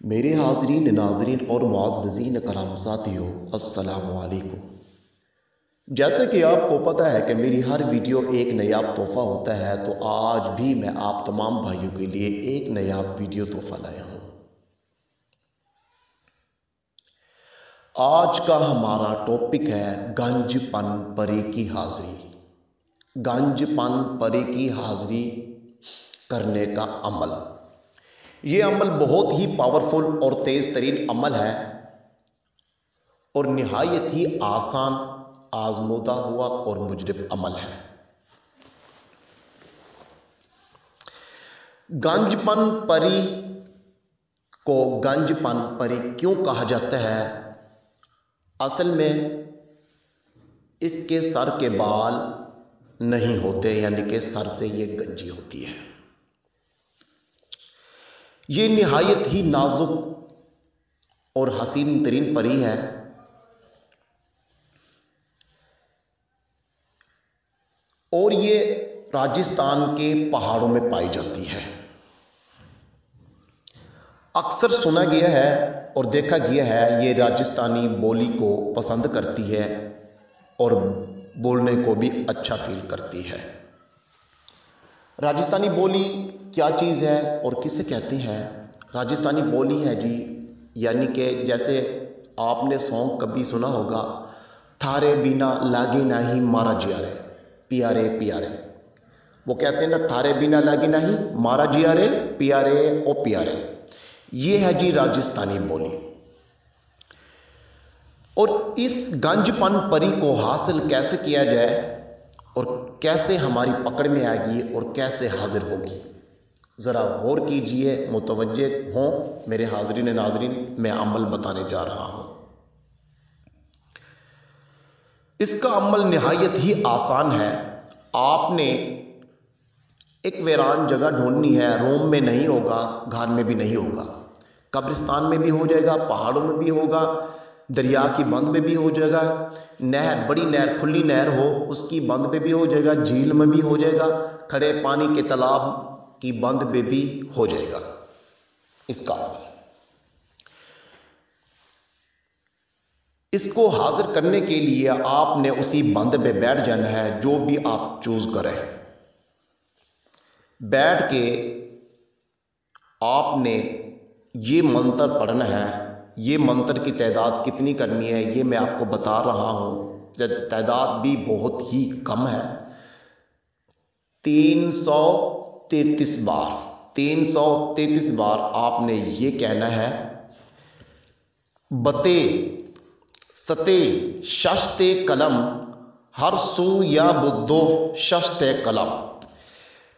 मेरे हाज़रीन नाज़रीन और मुअज़्ज़ज़ीन कराम साथियों, अस्सलामु अलैकुम। जैसे कि आपको पता है कि मेरी हर वीडियो एक नायाब तोहफ़ा होता है, तो आज भी मैं आप तमाम भाइयों के लिए एक नायाब वीडियो तोहफ़ा लाया हूँ। आज का हमारा टॉपिक है गंजपन परी की हाज़िरी। गंजपन परी की हाज़िरी करने का अमल। ये अमल बहुत ही पावरफुल और तेज़ तरीन अमल है और निहायत ही आसान, आजमूदा हुआ और मुजरब अमल है। गंजपन परी को गंजपन परी क्यों कहा जाता है? असल में इसके सर के बाल नहीं होते, यानी कि सर से ये गंजी होती है। ये निहायत ही नाजुक और हसीन तरीन परी है और ये राजस्थान के पहाड़ों में पाई जाती है। अक्सर सुना गया है और देखा गया है, ये राजस्थानी बोली को पसंद करती है और बोलने को भी अच्छा फील करती है। राजस्थानी बोली क्या चीज़ है और किसे कहते हैं? राजस्थानी बोली है जी, यानी कि जैसे आपने सॉन्ग कभी सुना होगा, थारे बिना लागे नहीं मारा जिया रे पियारे पियारे। वो कहते हैं ना, थारे बिना लागे नहीं मारा जिया रे पियारे ओ पियारे। ये है जी राजस्थानी बोली। और इस गंजपन परी को हासिल कैसे किया जाए और कैसे हमारी पकड़ में आएगी और कैसे हाजिर होगी, ज़रा गौर कीजिए, मुतवज्जे हों मेरे हाज़रीन नाज़रीन। मैं अमल बताने जा रहा हूँ। इसका अमल निहायत ही आसान है। आपने एक वीरान जगह ढूंढनी है। रूम में नहीं होगा, घर में भी नहीं होगा, कब्रिस्तान में भी हो जाएगा, पहाड़ों में भी होगा, दरिया की बंद में भी हो जाएगा, नहर, बड़ी नहर, खुली नहर हो उसकी बंद में भी हो जाएगा, झील में भी हो जाएगा, खड़े पानी के तालाब की बंद में भी हो जाएगा इसका अमल। इसको हाजिर करने के लिए आपने उसी बंद पे बैठ जाना है, जो भी आप चूज करें। बैठ के आपने ये मंत्र पढ़ना है। ये मंत्र की तादाद कितनी करनी है ये मैं आपको बता रहा हूं। तादाद भी बहुत ही कम है। 333 बार 333 बार आपने ये कहना है, बते सते शस्ते कलम हर सू या बुद्धो शस्ते कलम।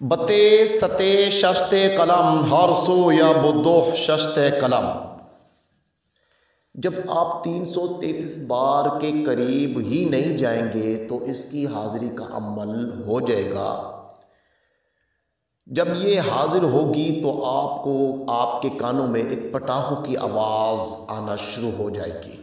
बते सते शस्ते कलम हर सू या बुद्धो शस्ते कलम। जब आप 333 बार के करीब ही नहीं जाएंगे तो इसकी हाजिरी का अमल हो जाएगा। जब ये हाजिर होगी तो आपको आपके कानों में एक पटाखों की आवाज आना शुरू हो जाएगी,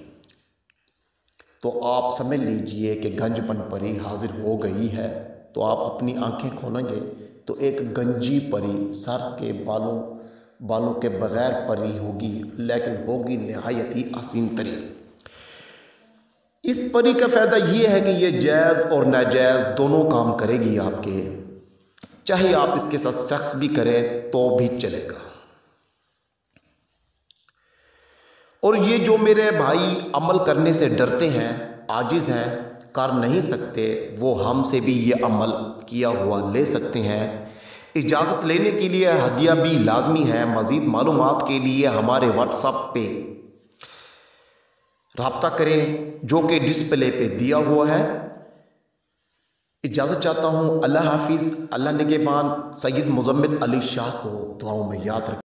तो आप समझ लीजिए कि गंजपन परी हाजिर हो गई है। तो आप अपनी आंखें खोलेंगे तो एक गंजी परी, सर के बालों के बगैर परी होगी, लेकिन होगी निहायत ही हसीन तरीन। इस परी का फायदा यह है कि यह जायज और नाजायज दोनों काम करेगी आपके। चाहे आप इसके साथ सेक्स भी करें तो भी चलेगा। और ये जो मेरे भाई अमल करने से डरते हैं, आजिज हैं, कर नहीं सकते, वो हमसे भी ये अमल किया हुआ ले सकते हैं। इजाज़त लेने के लिए हदिया भी लाजमी है। मज़ीद मालूमात के लिए हमारे व्हाट्सएप पे राब्ता करें, जो कि डिस्प्ले पे दिया हुआ है। इजाज़त चाहता हूँ। अल्लाह हाफिज़। अल्लाह निगहबान। सैयद मुज़म्मिल अली शाह को दुआओं में याद रखें।